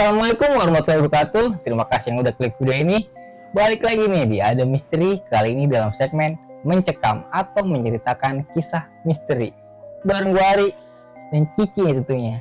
Assalamualaikum warahmatullahi wabarakatuh. Terima kasih yang udah klik video ini. Balik lagi nih di Ada Misteri. Kali ini dalam segmen mencekam atau menceritakan kisah misteri bareng gue Ari dan Kiki tentunya.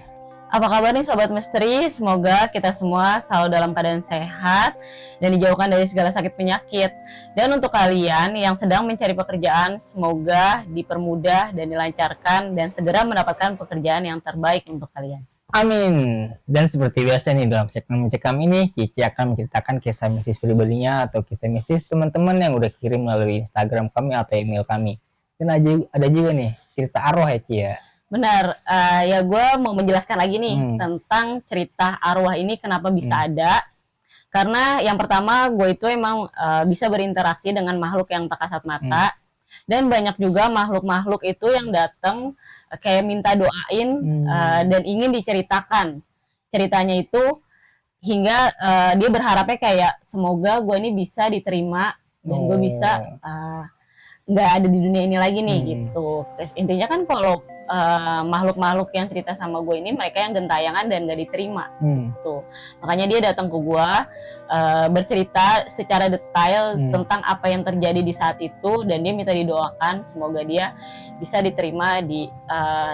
Apa kabar nih Sobat Misteri? Semoga kita semua selalu dalam keadaan sehat dan dijauhkan dari segala sakit penyakit. Dan untuk kalian yang sedang mencari pekerjaan, semoga dipermudah dan dilancarkan dan segera mendapatkan pekerjaan yang terbaik untuk kalian. Amin. Dan seperti biasa nih dalam segmen mencekam ini, Cici akan menceritakan kisah mistis pribadinya atau kisah mistis teman-teman yang udah kirim melalui Instagram kami atau email kami. Dan ada juga nih cerita arwah ya Ci ya. Benar, ya gue mau menjelaskan lagi nih tentang cerita arwah ini kenapa bisa ada. Karena yang pertama gue itu emang bisa berinteraksi dengan makhluk yang tak kasat mata. Dan banyak juga makhluk-makhluk itu yang datang kayak minta doain dan ingin diceritakan ceritanya itu hingga dia berharapnya kayak semoga gue ini bisa diterima dan gue bisa nggak ada di dunia ini lagi nih gitu. Terus intinya kan kalau makhluk-makhluk yang cerita sama gue ini mereka yang gentayangan dan nggak diterima gitu. Makanya dia datang ke gue bercerita secara detail tentang apa yang terjadi di saat itu dan dia minta didoakan semoga dia bisa diterima di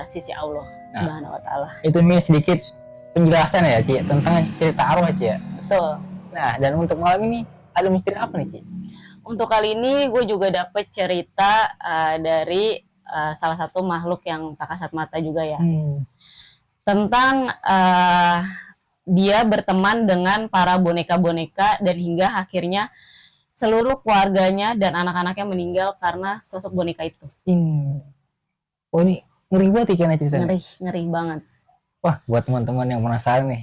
sisi Allah Subhanahu wa Ta'ala. Itu nih sedikit penjelasan ya Ci tentang cerita arwah Ci ya. Betul. Nah, dan untuk malam ini ada misteri apa nih Ci? Untuk kali ini gue juga dapet cerita dari salah satu makhluk yang tak kasat mata juga ya. Tentang dia berteman dengan para boneka-boneka dan hingga akhirnya seluruh keluarganya dan anak-anaknya meninggal karena sosok boneka itu. Oh ini ngeri banget ikan ceritanya. Ngeri banget. Wah, buat teman-teman yang penasaran nih.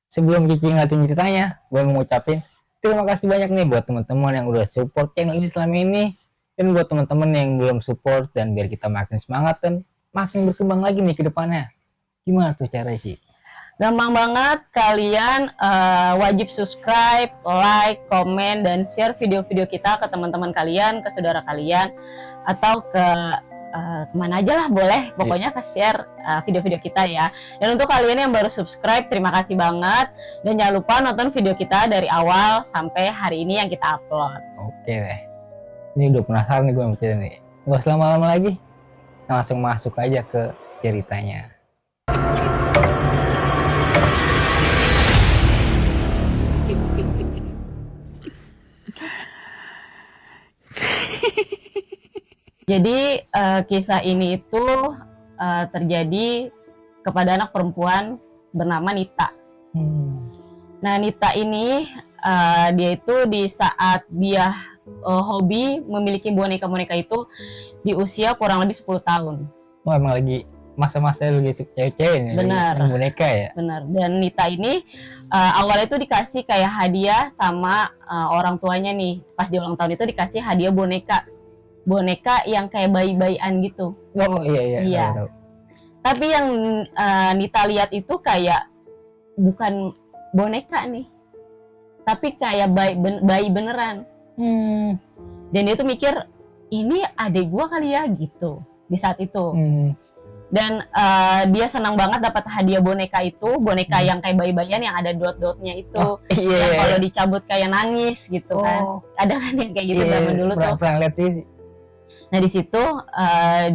Sebelum Cici ngeliatin ceritanya, gue mau ngucapin terima kasih banyak nih buat teman-teman yang udah support channel ini selama ini. Dan buat teman-teman yang belum support dan biar kita makin semangat dan makin berkembang lagi nih ke depannya. Gimana tuh caranya sih? Gampang banget, kalian wajib subscribe, like, komen, dan share video-video kita ke teman-teman kalian, ke saudara kalian, atau ke kemana aja lah boleh, pokoknya ke share video-video kita ya. Dan untuk kalian yang baru subscribe, terima kasih banget. Dan jangan lupa nonton video kita dari awal sampai hari ini yang kita upload. Oke deh, ini udah penasaran nih gue sama cerita nih. Gak usah lama-lama lagi, langsung masuk aja ke ceritanya. Jadi kisah ini itu terjadi kepada anak perempuan bernama Nita. Nah Nita ini dia itu di saat dia hobi memiliki boneka-boneka itu di usia kurang lebih 10 tahun. Wah emang lagi masa-masa lagi cewek-cewek nih. Benar. Boneka ya. Benar. Dan Nita ini awalnya itu dikasih kayak hadiah sama orang tuanya nih. Pas di ulang tahun itu dikasih hadiah boneka yang kayak bayi-bayian gitu. Oh iya. Tahu. Tapi yang Nita lihat itu kayak bukan boneka nih, tapi kayak bayi beneran. Dan dia tuh mikir ini adik gua kali ya gitu di saat itu. Dan dia senang banget dapat hadiah boneka itu, boneka yang kayak bayi-bayian yang ada dot-dotnya itu. Yang kalau dicabut kayak nangis gitu kan. Ada kan yang kayak gitu zaman dulu tuh. Pernah lihat sih. Nah di situ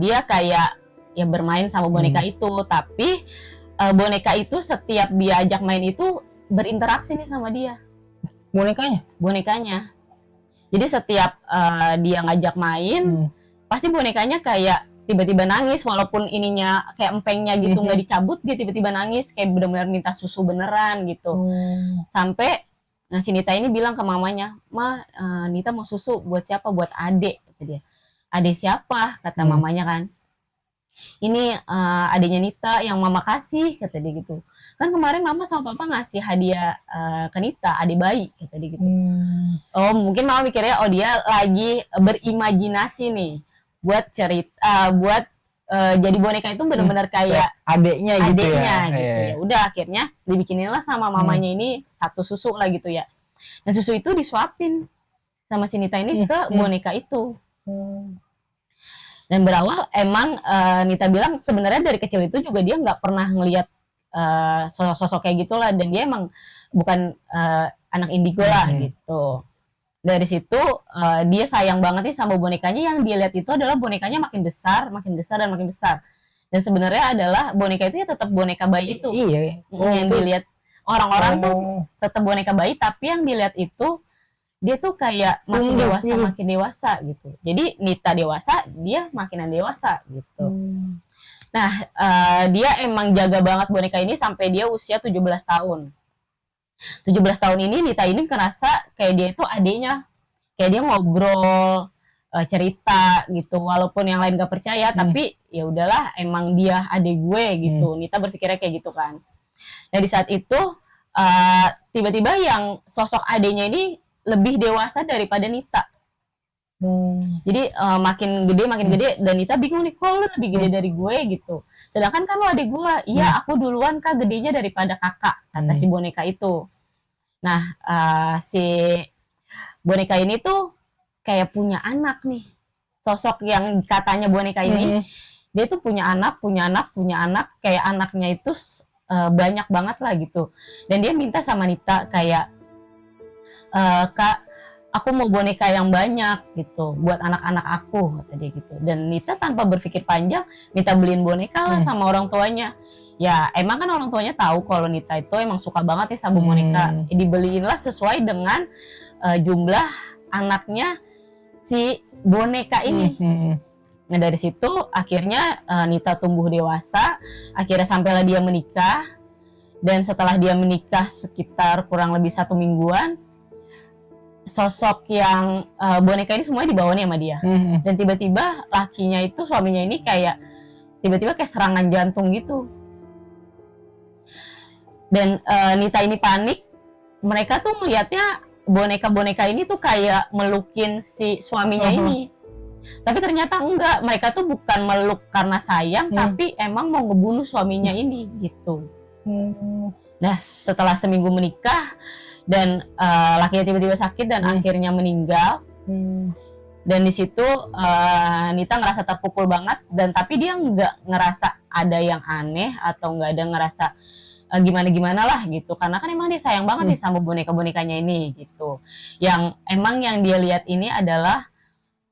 dia kayak ya bermain sama boneka itu, tapi boneka itu setiap dia ajak main itu berinteraksi nih sama dia. Bonekanya. Jadi setiap dia ngajak main, pasti bonekanya kayak tiba-tiba nangis walaupun ininya kayak empengnya gitu nggak dicabut, dia tiba-tiba nangis kayak benar-benar minta susu beneran gitu. Sampai si Nita ini bilang ke mamanya, "Ma, Nita mau susu buat siapa? Buat adek," kata dia. "Adek siapa?" kata mamanya kan. "Ini adiknya Nita yang mama kasih," kata dia gitu. "Kan kemarin mama sama papa ngasih hadiah ke Nita, adik bayi," kata dia gitu. Oh mungkin mama mikirnya dia lagi berimajinasi nih buat cerita, buat jadi boneka itu benar-benar kayak adeknya gitu ya. Ya udah akhirnya dibikinilah sama mamanya ini satu susu lah gitu ya. Dan susu itu disuapin sama si Nita ini ke boneka itu. Dan berawal emang Nita bilang sebenarnya dari kecil itu juga dia nggak pernah ngelihat sosok-sosok kayak gitulah, dan dia emang bukan anak indigo lah gitu. Dari situ dia sayang banget nih sama bonekanya. Yang dia lihat itu adalah bonekanya makin besar dan makin besar. Dan sebenarnya adalah boneka itu ya tetap boneka bayi itu. Iya. Yang dilihat orang-orang tuh Oh. tetap boneka bayi, tapi yang dilihat itu dia tuh kayak makin dewasa gitu. Jadi Nita dewasa, dia makinan dewasa gitu. Nah, dia emang jaga banget boneka ini sampai dia usia 17 tahun. 17 tahun ini Nita ini ngerasa kayak dia itu adiknya. Kayak dia ngobrol, cerita gitu, walaupun yang lain gak percaya, tapi ya udahlah, emang dia adik gue gitu. Nita berpikirnya kayak gitu kan. Nah, di saat itu tiba-tiba yang sosok adiknya ini lebih dewasa daripada Nita. Jadi makin gede, dan Nita bingung nih, kok lu lebih gede dari gue gitu. Sedangkan kan lu adik gue. Iya, aku duluan Kak, gedenya daripada kakak, kata si boneka itu. Nah, si boneka ini tuh kayak punya anak nih. Sosok yang katanya boneka ini, dia tuh punya anak, kayak anaknya itu banyak banget lah gitu. Dan dia minta sama Nita kayak, Kak, aku mau boneka yang banyak gitu buat anak-anak aku, kata dia gitu. Dan Nita tanpa berpikir panjang, Nita beliin boneka lah sama orang tuanya. Ya emang kan orang tuanya tahu kalau Nita itu emang suka banget nih sama boneka. Dibeliin lah sesuai dengan jumlah anaknya si boneka ini. Nah, dari situ akhirnya Nita tumbuh dewasa, akhirnya sampailah dia menikah. Dan setelah dia menikah sekitar kurang lebih 1 mingguan, sosok yang boneka ini semuanya dibawa nih sama dia. Dan tiba-tiba lakinya itu, suaminya ini kayak tiba-tiba kayak serangan jantung gitu. Dan Nita ini panik. Mereka tuh melihatnya boneka-boneka ini tuh kayak melukin si suaminya ini. Tapi ternyata enggak, mereka tuh bukan meluk karena sayang, tapi emang mau ngebunuh suaminya ini gitu. Nah, setelah seminggu menikah dan lakinya tiba-tiba sakit dan akhirnya meninggal. Dan di situ Nita ngerasa terpukul banget, dan tapi dia nggak ngerasa ada yang aneh atau nggak ada ngerasa gimana-gimana lah gitu, karena kan emang dia sayang banget nih sama boneka-bonekanya ini gitu. Yang emang yang dia lihat ini adalah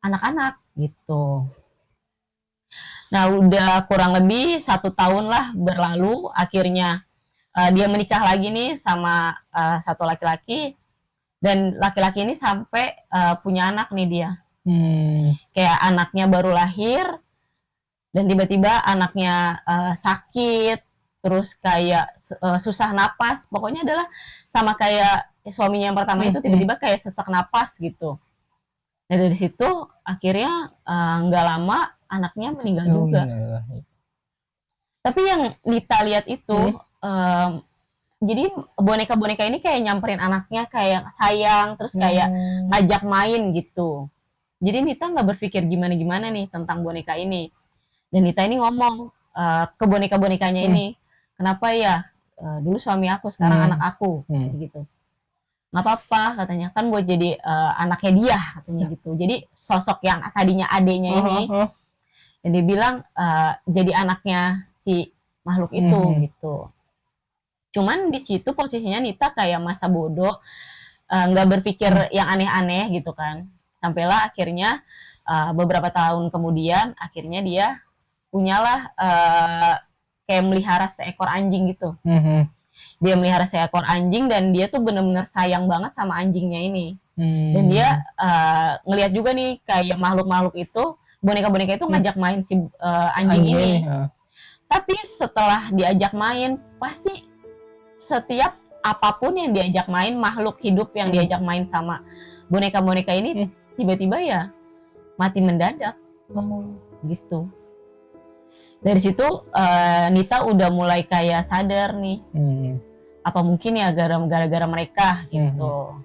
anak-anak gitu. Nah, udah kurang lebih 1 tahun lah berlalu, akhirnya dia menikah lagi nih sama satu laki-laki, dan laki-laki ini sampai punya anak nih dia. Kayak anaknya baru lahir, dan tiba-tiba anaknya sakit, terus kayak susah napas, pokoknya adalah sama kayak suaminya yang pertama itu, tiba-tiba kayak sesak napas gitu. Nah, dari situ akhirnya nggak lama anaknya meninggal juga. Tapi yang Nita lihat itu, jadi boneka-boneka ini kayak nyamperin anaknya, kayak sayang, terus kayak ngajak main gitu. Jadi Nita nggak berpikir gimana-gimana nih tentang boneka ini. Dan Nita ini ngomong ke boneka-bonekanya ini, kenapa ya dulu suami aku, sekarang anak aku, gitu. Nggak apa-apa katanya, kan buat jadi anaknya dia, katanya gitu. Jadi sosok yang tadinya adenya ini, dan dia bilang jadi anaknya si makhluk itu gitu. Cuman di situ posisinya Nita kayak masa bodoh, nggak berpikir yang aneh-aneh gitu kan. Sampailah akhirnya beberapa tahun kemudian, akhirnya dia punyalah kayak melihara seekor anjing gitu. Dia melihara seekor anjing, dan dia tuh benar-benar sayang banget sama anjingnya ini. Dan dia ngelihat juga nih kayak makhluk-makhluk itu, boneka-boneka itu ngajak main si anjing ini. Tapi setelah diajak main, pasti setiap apapun yang diajak main, makhluk hidup yang diajak main sama boneka-boneka ini, tiba-tiba ya mati mendadak gitu. Dari situ Nita udah mulai kayak sadar nih, apa mungkin ya gara-gara mereka gitu.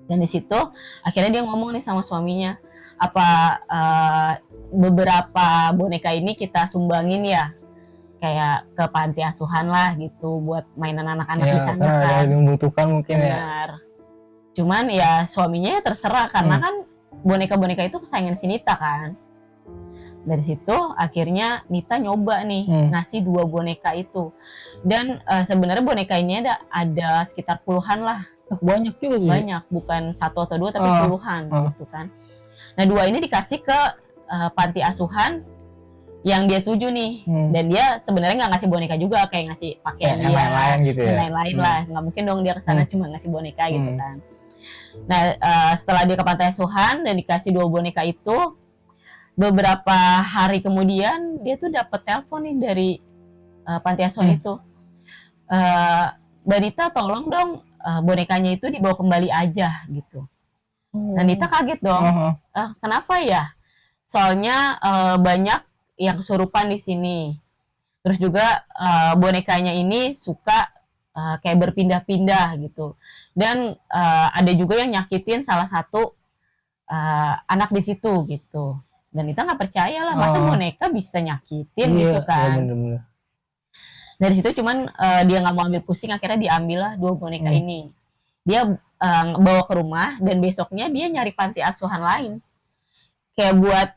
Dan di situ akhirnya dia ngomong nih sama suaminya, apa beberapa boneka ini kita sumbangin ya, kayak ke panti asuhan lah gitu, buat mainan anak-anak di sana kan. Ada yang membutuhkan mungkin. Benar. Cuman ya suaminya terserah, karena kan boneka-boneka itu kesayangan si Nita kan. Dari situ akhirnya Nita nyoba nih ngasih 2 boneka itu. Dan sebenarnya boneka ini ada sekitar puluhan lah. Banyak juga sih. Banyak, bukan 1 atau 2 tapi puluhan gitu kan. Nah 2 ini dikasih ke panti asuhan yang dia tuju nih. Dan dia sebenarnya nggak ngasih boneka juga, kayak ngasih pakaian Yang lain-lain gitu ya. yang lain-lain lah. Nggak mungkin dong dia kesana cuma ngasih boneka gitu kan. Nah setelah dia ke panti asuhan dan dikasih 2 boneka itu, beberapa hari kemudian dia tuh dapat telepon nih dari panti asuhan itu. Mbak Nita tolong dong bonekanya itu dibawa kembali aja gitu. Dan Nita kaget dong. Kenapa ya? Soalnya banyak yang kesurupan di sini. Terus juga bonekanya ini suka kayak berpindah-pindah gitu. Dan ada juga yang nyakitin salah satu anak di situ gitu. Dan Nita nggak percaya lah, masa boneka bisa nyakitin gitu kan. Bener-bener. Dari situ cuman dia nggak mau ambil pusing, akhirnya diambil lah 2 boneka ini. Dia bawa ke rumah dan besoknya dia nyari panti asuhan lain. Kayak buat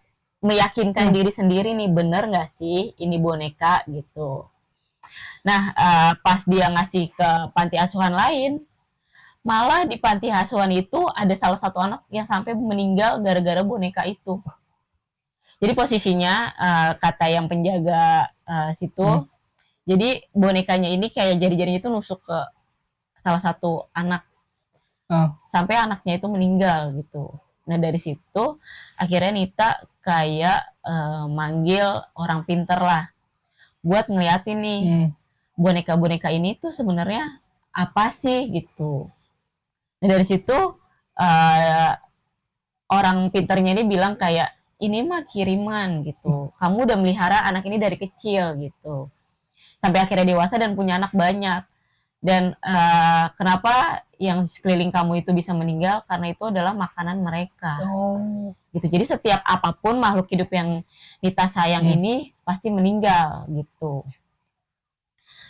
meyakinkan diri sendiri nih, bener nggak sih ini boneka gitu. Nah pas dia ngasih ke panti asuhan lain, malah di panti asuhan itu ada salah satu anak yang sampai meninggal gara-gara boneka itu. Jadi posisinya kata yang penjaga situ, jadi bonekanya ini kayak jari-jarinya itu nusuk ke salah satu anak, sampai anaknya itu meninggal gitu. Nah dari situ akhirnya Nita kayak manggil orang pinter lah buat ngeliatin nih boneka-boneka ini tuh sebenarnya apa sih gitu. Nah dari situ orang pinternya ini bilang kayak, ini mah kiriman gitu. Kamu udah melihara anak ini dari kecil gitu. Sampai akhirnya dewasa dan punya anak banyak. Dan kenapa yang sekeliling kamu itu bisa meninggal? Karena itu adalah makanan mereka. Gitu. Jadi setiap apapun makhluk hidup yang Nita sayang ini pasti meninggal gitu.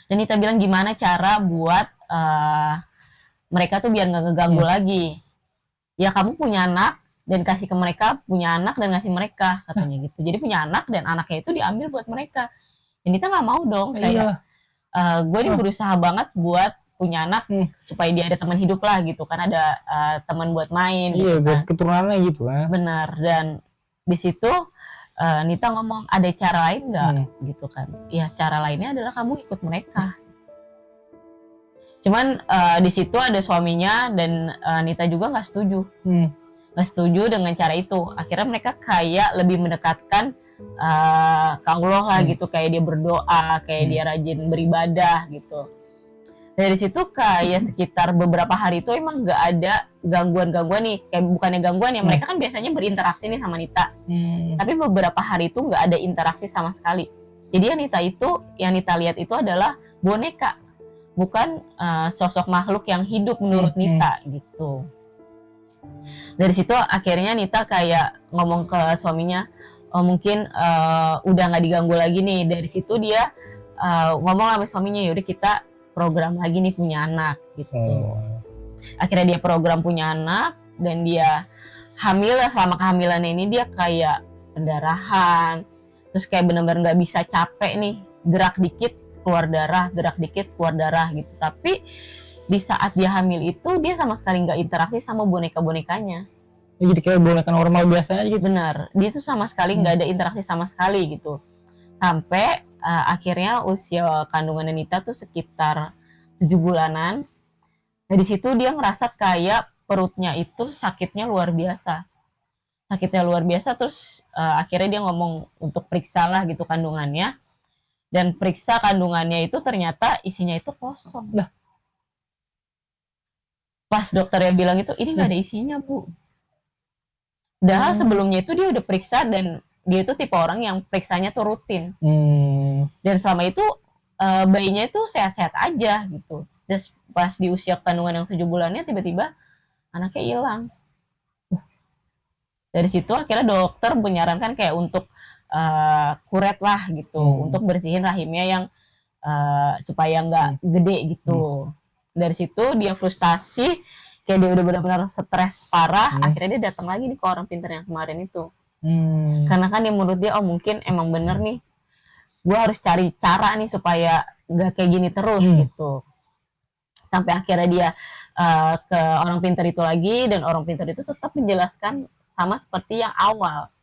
Dan Nita bilang gimana cara buat mereka tuh biar nggak ngeganggu lagi. Ya kamu punya anak, dan kasih ke mereka, punya anak dan ngasih mereka, katanya gitu. Jadi punya anak dan anaknya itu diambil buat mereka. Dan Nita nggak mau dong, kayak gue ini berusaha banget buat punya anak supaya dia ada teman hidup lah gitu kan, ada teman buat main. Iya, gitu buat kan. keturunannya gitu kan. Benar. Dan di situ Nita ngomong, ada cara lain nggak gitu kan? Ya cara lainnya adalah kamu ikut mereka. Cuman di situ ada suaminya dan Nita juga nggak setuju. Nggak setuju dengan cara itu. Akhirnya mereka kayak lebih mendekatkan ke Allah lah gitu, kayak dia berdoa, kayak dia rajin beribadah gitu. Dari situ kayak sekitar beberapa hari itu emang nggak ada gangguan-gangguan nih, kayak bukannya gangguan ya, mereka kan biasanya berinteraksi nih sama Nita. Tapi beberapa hari itu nggak ada interaksi sama sekali. Jadi yang Nita lihat itu adalah boneka, bukan sosok makhluk yang hidup menurut Nita gitu. Dari situ akhirnya Nita kayak ngomong ke suaminya, mungkin udah nggak diganggu lagi nih. Dari situ dia ngomong sama suaminya, yaudah kita program lagi nih punya anak gitu. Akhirnya dia program punya anak dan dia hamil. Selama kehamilannya ini dia kayak pendarahan, terus kayak benar-benar nggak bisa, capek nih, gerak dikit keluar darah, gerak dikit keluar darah gitu. Tapi di saat dia hamil itu dia sama sekali nggak interaksi sama boneka-bonekanya. Jadi kayak boneka normal biasa aja gitu. Benar, dia tuh sama sekali nggak ada interaksi sama sekali gitu. Sampai akhirnya usia kandungan Nita tuh sekitar 7 bulanan. Dari situ dia ngerasa kayak perutnya itu sakitnya luar biasa. Sakitnya luar biasa, terus akhirnya dia ngomong untuk periksa lah gitu kandungannya. Dan periksa kandungannya itu ternyata isinya itu kosong. Lah. Pas dokternya bilang itu, ini nggak ada isinya, Bu. Padahal sebelumnya itu dia udah periksa dan dia itu tipe orang yang periksanya tuh rutin. Dan selama itu bayinya itu sehat-sehat aja gitu. Dan pas di usia kandungan yang 7 bulannya tiba-tiba anaknya hilang. Dari situ akhirnya dokter menyarankan kayak untuk kuret lah gitu, untuk bersihin rahimnya yang supaya nggak gede gitu. Dari situ dia frustasi, kayak dia udah benar-benar stres parah. Akhirnya dia datang lagi nih ke orang pintar yang kemarin itu. Karena kan dia menurut dia, oh mungkin emang bener nih, gue harus cari cara nih supaya gak kayak gini terus gitu. Sampai akhirnya dia ke orang pintar itu lagi, dan orang pintar itu tetap menjelaskan sama seperti yang awal.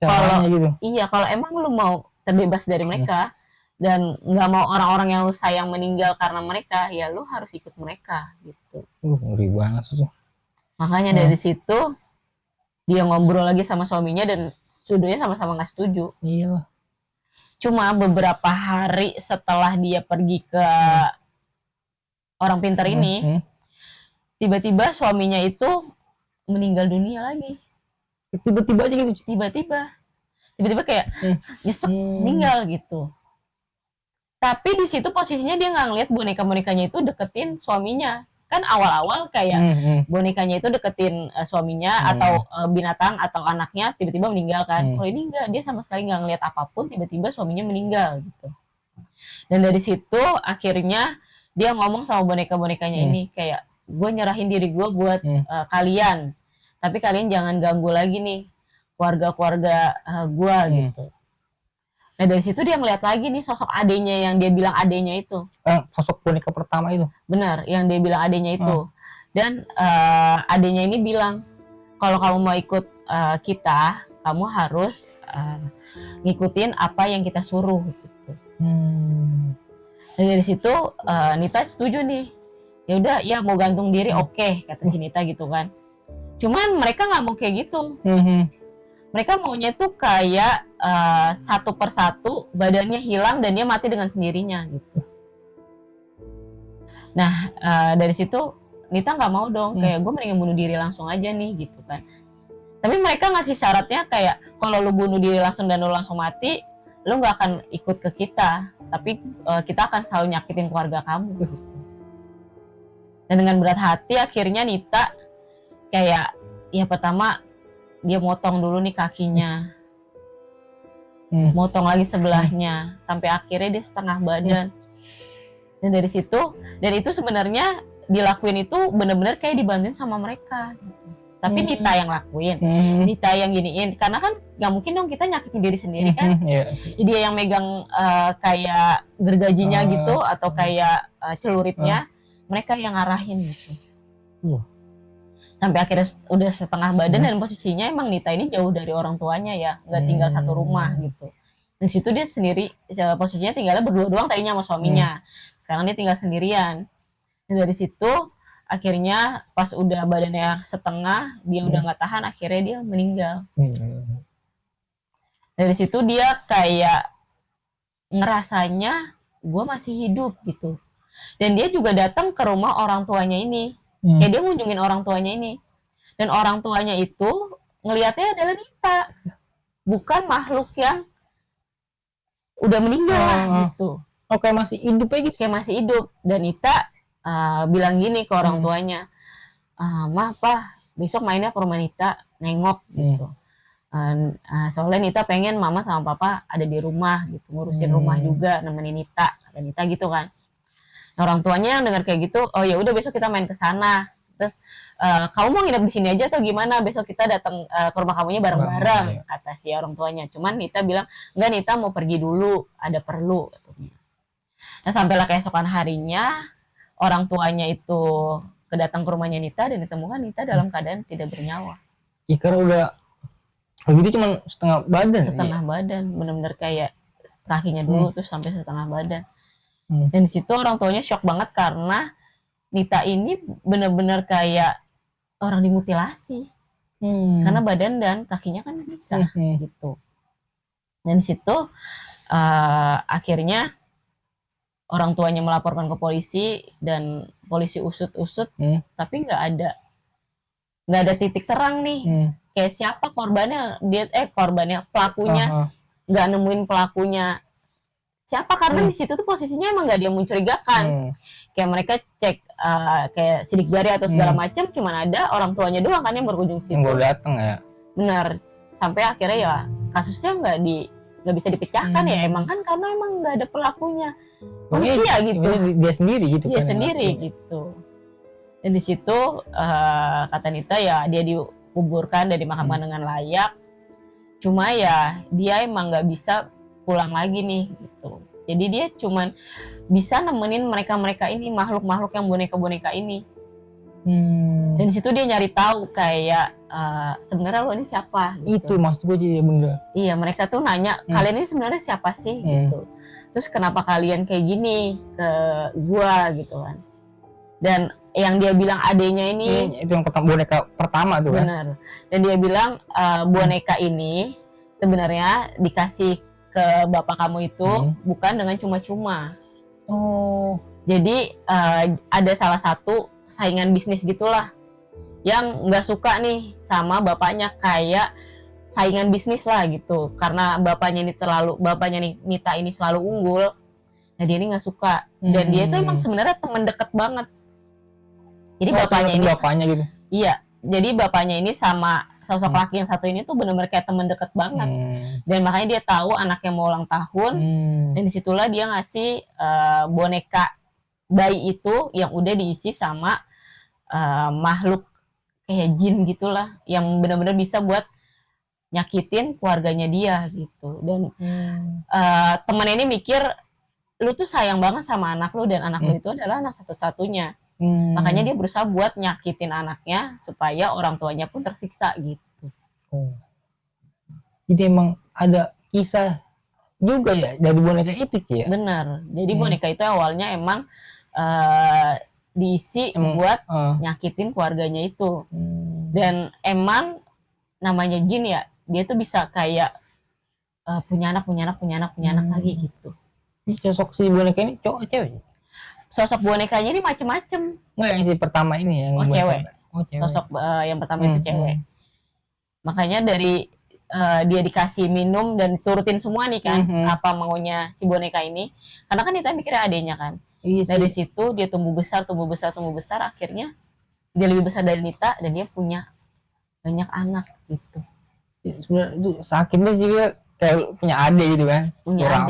Kalau gitu. iya, kalau emang lu mau terbebas dari mereka dan nggak mau orang-orang yang lu sayang meninggal karena mereka, ya lu harus ikut mereka gitu. Ngeri banget sih. Makanya dari situ dia ngobrol lagi sama suaminya dan sudunya sama-sama nggak setuju. Iya. Cuma beberapa hari setelah dia pergi ke orang pintar ini, tiba-tiba suaminya itu meninggal dunia lagi. Tiba-tiba aja gitu. Tiba-tiba kayak nyesek meninggal gitu. Tapi di situ posisinya dia nggak ngeliat boneka-bonekanya itu deketin suaminya. Kan awal-awal kayak bonekanya itu deketin suaminya atau binatang atau anaknya, tiba-tiba meninggal kan. Kalau ini enggak, dia sama sekali nggak ngeliat apapun, tiba-tiba suaminya meninggal gitu. Dan dari situ akhirnya dia ngomong sama boneka-bonekanya ini kayak, gue nyerahin diri gue buat kalian, tapi kalian jangan ganggu lagi nih keluarga-keluarga gue gitu. Nah dari situ dia ngeliat lagi nih sosok adenya yang dia bilang adenya itu. Sosok boneka pertama itu. Benar, yang dia bilang adenya itu. Dan adenya ini bilang, kalau kamu mau ikut kita, kamu harus ngikutin apa yang kita suruh gitu. Dan dari situ Nita setuju nih. Ya udah, ya mau gantung diri oke, kata si Nita gitu kan. Cuman mereka nggak mau kayak gitu. Mereka maunya tuh kayak satu persatu badannya hilang dan dia mati dengan sendirinya gitu. Nah dari situ Nita nggak mau dong, kayak gue mendingan bunuh diri langsung aja nih gitu kan. Tapi mereka ngasih syaratnya kayak, kalau lu bunuh diri langsung dan lu langsung mati, lu nggak akan ikut ke kita, tapi kita akan selalu nyakitin keluarga kamu gitu. Dan dengan berat hati akhirnya Nita kayak, ya pertama dia motong dulu nih kakinya, motong lagi sebelahnya, sampai akhirnya dia setengah badan. Dan dari situ, dan itu sebenarnya dilakuin itu bener-bener kayak dibantuin sama mereka gitu. Tapi Nita yang lakuin, Nita yang giniin, karena kan nggak mungkin dong kita nyakitin diri sendiri kan. Jadi dia yang megang kayak gergajinya gitu, atau kayak celuritnya, mereka yang ngarahin gitu. Sampai akhirnya udah setengah badan dan posisinya emang Nita ini jauh dari orang tuanya ya, nggak tinggal satu rumah gitu. Di situ dia sendiri, posisinya tinggalnya berdua doang tadinya sama suaminya. Sekarang dia tinggal sendirian. Dan dari situ akhirnya pas udah badannya setengah, dia udah nggak tahan, akhirnya dia meninggal. Dari situ dia kayak ngerasanya gue masih hidup gitu. Dan dia juga datang ke rumah orang tuanya ini. Kayak dia ngunjungin orang tuanya ini. Dan orang tuanya itu ngelihatnya adalah Nita, bukan makhluk yang udah meninggal gitu. Kayak masih hidup aja gitu. Kayak masih hidup. Dan Nita bilang gini ke orang tuanya, "Ma, Pa, besok mainnya ke rumah Nita, nengok gitu. Soalnya Nita pengen Mama sama Papa ada di rumah gitu, ngurusin rumah juga, nemenin Nita," kata Nita gitu kan. Nah, orang tuanya yang dengar kayak gitu, oh ya udah besok kita main ke sana. Terus kamu mau nginep di sini aja atau gimana? Besok kita datang ke rumah kamunya bareng-bareng, kata si orang tuanya. Cuman Nita bilang, enggak, Nita mau pergi dulu, ada perlu katanya. Nah sampailah keesokan harinya, orang tuanya itu kedatang ke rumahnya Nita dan ditemukan Nita dalam keadaan tidak bernyawa. Iya, karena udah begitu cuma setengah badan. Setengah badan, benar-benar kayak kakinya dulu terus sampai setengah badan. Dan di situ orang tuanya shock banget karena Nita ini benar-benar kayak orang dimutilasi. Karena badan dan kakinya kan bisa gitu. Dan di situ akhirnya orang tuanya melaporkan ke polisi dan polisi usut-usut, tapi nggak ada titik terang nih. Kayak siapa korbannya, pelakunya, nggak nemuin pelakunya siapa, karena di situ tuh posisinya emang nggak dia mencurigakan. Kayak mereka cek kayak sidik jari atau segala macam, cuman ada orang tuanya doang kan yang berkunjung situ. Yang baru datang ya. Benar. Sampai akhirnya ya kasusnya nggak bisa dipecahkan ya, emang kan karena emang nggak ada pelakunya. Manusia gitu. Dia sendiri gitu. Dia sendiri gitu. Dan di situ kata Nita ya dia dikuburkan dan dimakamkan dengan layak. Cuma ya dia emang nggak bisa pulang lagi nih gitu. Jadi dia cuman bisa nemenin mereka ini, makhluk-makhluk yang boneka-boneka ini. Dan di situ dia nyari tahu kayak sebenarnya lo ini siapa gitu. Itu maksud gue jadi bener. Iya, mereka tuh nanya kalian ini sebenarnya siapa sih gitu. Terus kenapa kalian kayak gini ke gua gitu kan. Dan yang dia bilang adenya ini itu yang boneka pertama tuh kan. benar. Dan dia bilang boneka ini sebenarnya dikasih ke bapak kamu itu bukan dengan cuma-cuma. Oh. Jadi ada salah satu saingan bisnis gitulah yang nggak suka nih sama bapaknya, kayak saingan bisnis lah gitu, karena bapaknya Nita ini selalu unggul. Nah dia ini nggak suka, dan dia itu emang sebenarnya teman deket banget. Jadi bapaknya gitu. Iya, jadi bapaknya ini sama sosok laki yang satu ini tuh benar-benar kayak teman deket banget. Dan makanya dia tahu anaknya mau ulang tahun, dan disitulah dia ngasih boneka bayi itu yang udah diisi sama makhluk kayak jin gitulah, yang benar-benar bisa buat nyakitin keluarganya dia gitu. Dan temen ini mikir lu tuh sayang banget sama anak lu, dan anak lu itu adalah anak satu-satunya. Makanya dia berusaha buat nyakitin anaknya supaya orang tuanya pun tersiksa gitu. Jadi emang ada kisah juga ya dari boneka itu, Ci ya? Bener. Jadi boneka itu awalnya emang diisi buat nyakitin keluarganya itu. Dan emang namanya jin ya, dia tuh bisa kayak punya anak lagi gitu. Sosok si boneka ini cowok cewek? Sosok bonekanya ini macem-macem. Nggak, yang si pertama ini yang cewek. Cewek. Sosok yang pertama itu cewek. Makanya dari dia dikasih minum dan turutin semua nih kan, apa maunya si boneka ini. Karena kan kita mikirnya adenya kan. Iya, dari situ dia tumbuh besar, akhirnya dia lebih besar dari Nita dan dia punya banyak anak gitu. Sebenarnya itu sakitnya sih, dia kayak punya adik gitu kan. Orang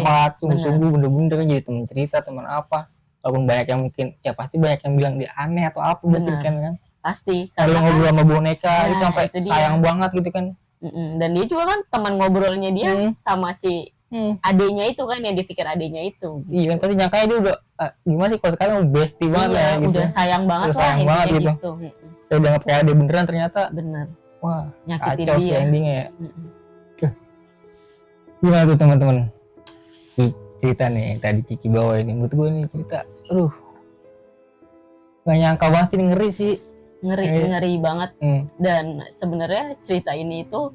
sungguh bener-bener kan jadi teman cerita, teman apa. Walaupun banyak yang mungkin ya pasti banyak yang bilang dia aneh atau apa mungkin kan. Pasti. Kalau ngobrol sama boneka itu sampai sayang banget gitu kan. Dan dia juga kan teman ngobrolnya dia sama si adenya itu kan, yang dipikir adenya itu. Iya kan, pasti nyangkanya dia udah gimana sih kalau sekarang bestie banget ya gitu. Udah sayang banget lah gitu. Udah nggak kayak ada beneran ternyata. Bener. Wah, nyakitin kacau dia. Sih endingnya ya. Gimana tuh teman-teman? Cerita nih yang tadi Cici bawa ini, menurut gue ini cerita, gak nyangka banget sih, ngeri sih. Ngeri banget. Dan sebenarnya cerita ini itu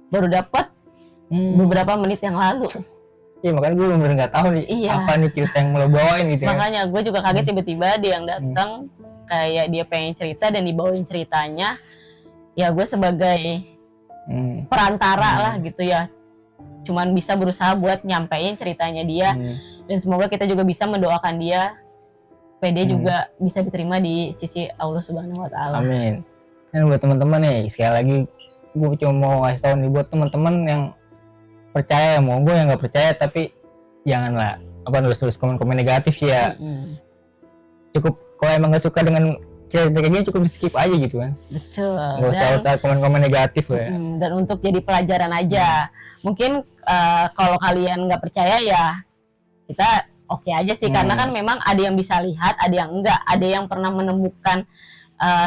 baru dapat beberapa menit yang lalu. Iya, makanya gue bener nggak tahu nih apa nih cerita yang mau bawain gitu. Makanya gue juga kaget tiba-tiba dia yang datang, kayak dia pengen cerita dan dibawain ceritanya. Ya gue sebagai perantara lah gitu ya, cuman bisa berusaha buat nyampein ceritanya dia. Dan semoga kita juga bisa mendoakan dia supaya dia juga bisa diterima di sisi Allah Subhanahu wa Ta'ala. Amin. Dan buat teman-teman nih, sekali lagi gue cuma mau ngasih tahu nih buat teman-teman yang percaya, mau gue yang nggak percaya, tapi janganlah nulis komen-komen negatif sih ya. Cukup kalau emang nggak suka dengan cerita kayak gini, cukup di skip aja gitu kan. Betul. Nggak usah komen-komen negatif ya. Dan untuk jadi pelajaran aja. Mungkin kalau kalian nggak percaya ya kita oke aja sih, karena kan memang ada yang bisa lihat, ada yang enggak, ada yang pernah menemukan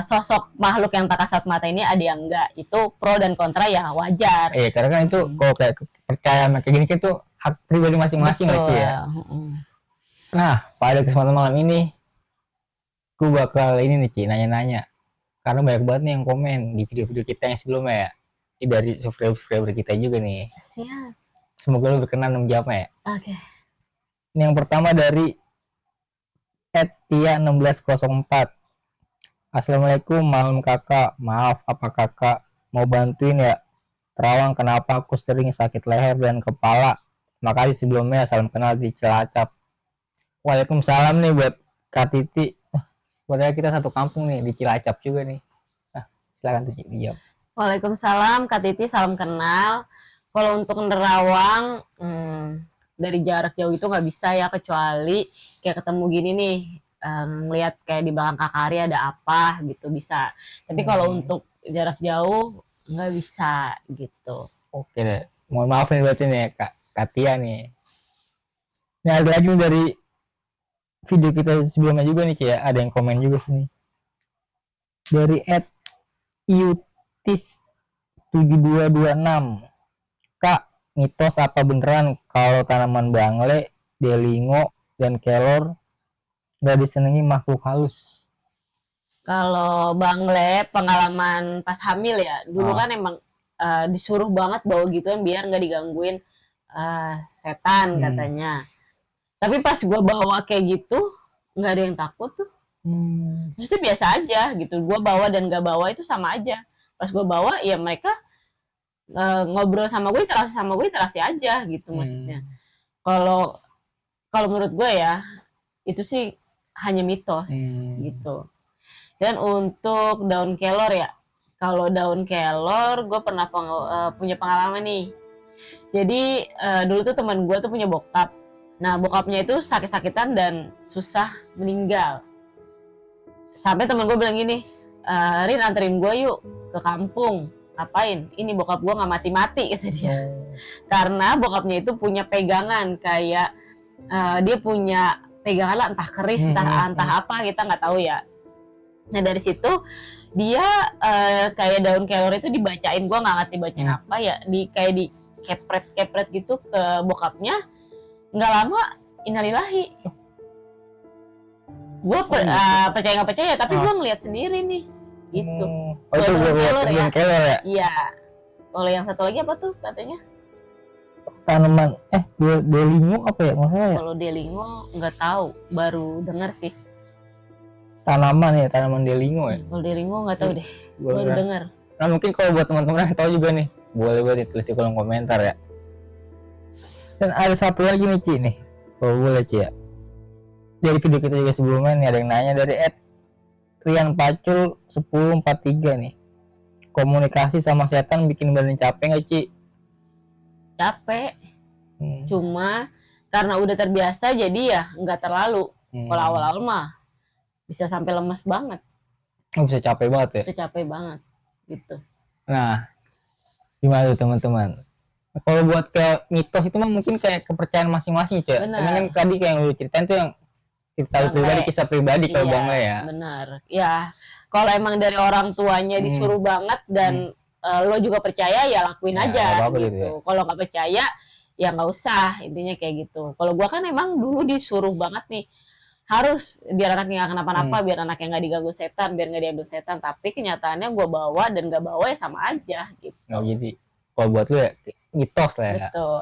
sosok makhluk yang tak kasat mata ini, ada yang enggak. Itu pro dan kontra ya wajar. Iya, karena kan itu kalau kayak percaya sama kayak gini kan itu hak pribadi masing-masing lah ya. Nah, pada kesempatan malam ini gue bakal ini nih Ci, nanya-nanya, karena banyak banget nih yang komen di video-video kita yang sebelumnya ya, dari subscriber kita juga nih. Siap. Semoga lo berkenan menjawabnya ya. Oke. Ini yang pertama dari @tia1604. Assalamualaikum malam kakak, maaf apa kakak mau bantuin ya? Terawang kenapa aku sering sakit leher dan kepala. Makasih sebelumnya, salam kenal di Cilacap. Waalaikumsalam nih buat Kak Titi. Padahal kita satu kampung nih di Cilacap juga nih. Nah, silakan tuh dijawab. Waalaikumsalam Kak Titi, salam kenal. Kalau untuk nerawang dari jarak jauh itu nggak bisa ya, kecuali kayak ketemu gini nih, ngelihat kayak di belakang Kak Ari ada apa gitu bisa. Tapi kalau untuk jarak jauh nggak bisa gitu. Oke deh. Mohon maaf nih berarti nih Kak Katia nih. Nah ada lagi nih dari video kita sebelumnya juga nih Ci ya. Ada yang komen juga sini. Dari @iutis7226. Kak, mitos apa beneran kalau tanaman bangle, delingo, dan kelor gak disenangi makhluk halus? Kalau bangle pengalaman pas hamil ya, dulu kan emang disuruh banget bawa gituan biar nggak digangguin setan katanya. Tapi pas gue bawa kayak gitu, nggak ada yang takut tuh. Justru biasa aja gitu. Gue bawa dan nggak bawa itu sama aja. Pas gue bawa ya mereka ngobrol sama gue, interaksi aja gitu maksudnya. Kalau menurut gue ya itu sih hanya mitos gitu. Dan untuk daun kelor ya, kalau daun kelor gue pernah punya pengalaman nih. Jadi dulu tuh teman gue tuh punya bokap. Nah bokapnya itu sakit-sakitan dan susah meninggal. Sampai teman gue bilang gini, Rin anterin gue yuk ke kampung. Ngapain? Ini bokap gue nggak mati-mati kata dia. Karena bokapnya itu punya pegangan kayak dia punya pegangan lah entah keris, entah apa kita nggak tahu ya. Nah dari situ dia kayak daun kelor itu dibacain, gue nggak ngerti bacain apa ya, kayak di kepret gitu ke bokapnya. Nggak lama innalillahi. Gue percaya nggak percaya, tapi gue ngeliat sendiri nih gitu. Oh itu daun kelor ya? Iya. Kalau yang satu lagi apa tuh katanya? Tanaman delingo apa ya maksudnya? Kalau delingo nggak tahu, baru dengar sih. Tanaman delingo ya. Kalau delingo nggak tahu deh, baru dengar. Nah mungkin kalau buat teman-teman yang tahu juga nih, boleh buat ditulis di kolom komentar ya. Dan ada satu lagi nih Ci nih, kalau boleh Ci ya. Dari video kita juga sebelumnya nih ada yang nanya dari @rianpacul1043 nih. Komunikasi sama setan bikin badan capek nggak Ci? Capek. Cuma karena udah terbiasa jadi ya nggak terlalu. Kalau awal-awal mah bisa sampai lemes banget. Oh, bisa capek banget ya? Bisa capek banget gitu. Nah, gimana tuh teman-teman? Kalau buat kayak mitos itu mah mungkin kayak kepercayaan masing-masing Cak. Karena kan tadi kayak yang lu ceritain tuh yang cerita pribadi, kisah pribadi kalau bangle ya. Benar. Ya, kalau emang dari orang tuanya disuruh banget dan lo juga percaya ya lakuin aja gitu. Ya. Kalau nggak percaya ya nggak usah, intinya kayak gitu. Kalau gua kan emang dulu disuruh banget nih, harus biar anaknya nggak kenapa-napa, biar anaknya nggak diganggu setan, biar nggak diambil setan. Tapi kenyataannya gua bawa dan nggak bawa ya sama aja gitu. Oh jadi kalau buat lu ya mitos lah ya. Betul.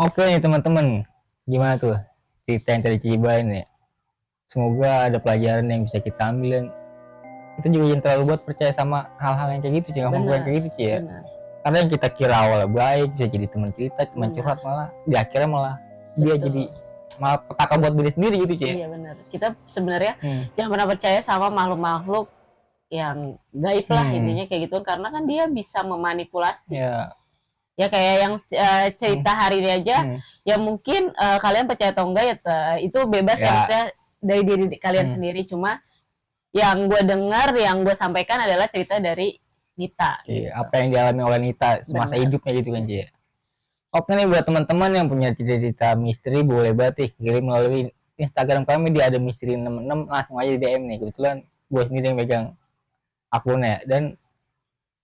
Oke nih teman-teman, gimana tuh cerita yang tadi Cibain ya? Semoga ada pelajaran yang bisa kita ambil dan kita juga jangan terlalu buat percaya sama hal-hal yang kayak gitu Ci, ngomong kayak gitu Ci ya. Karena yang kita kira awalnya baik, bisa jadi teman cerita, teman curhat, malah di akhirnya malah dia jadi malah petaka buat diri sendiri gitu Ci. Iya benar. Kita sebenarnya jangan pernah percaya sama makhluk-makhluk yang gaib lah intinya kayak gitu, karena kan dia bisa memanipulasi. Ya kayak yang cerita hari ini aja, ya mungkin kalian percaya atau enggak ya itu bebas ya, maksudnya dari diri kalian sendiri. Cuma yang gue dengar, yang gue sampaikan adalah cerita dari Nita. Iya, gitu. Apa yang dialami oleh Nita semasa hidupnya gitu kan Ci. Oke nih buat teman-teman yang punya cerita misteri boleh banget kirim melalui Instagram kami di ada misteri 66, langsung aja di DM nih. Kebetulan gue sendiri yang megang akunnya, dan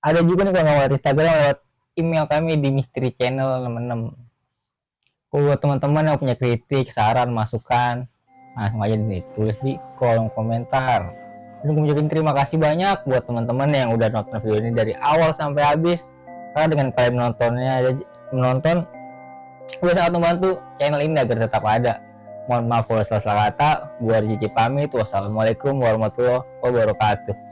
ada juga nih kalau lewat Instagram lewat email kami di misteri channel 66. Kalau buat teman-teman yang punya kritik, saran, masukan, langsung aja ditulis di kolom komentar. Dan gue ucapin terima kasih banyak buat teman-teman yang udah nonton video ini dari awal sampai habis. Karena dengan kalian menonton gue sangat membantu channel ini agar tetap ada. Mohon maaf kalau salah kata. Gue Cici pamit. Wassalamualaikum warahmatullahi wabarakatuh.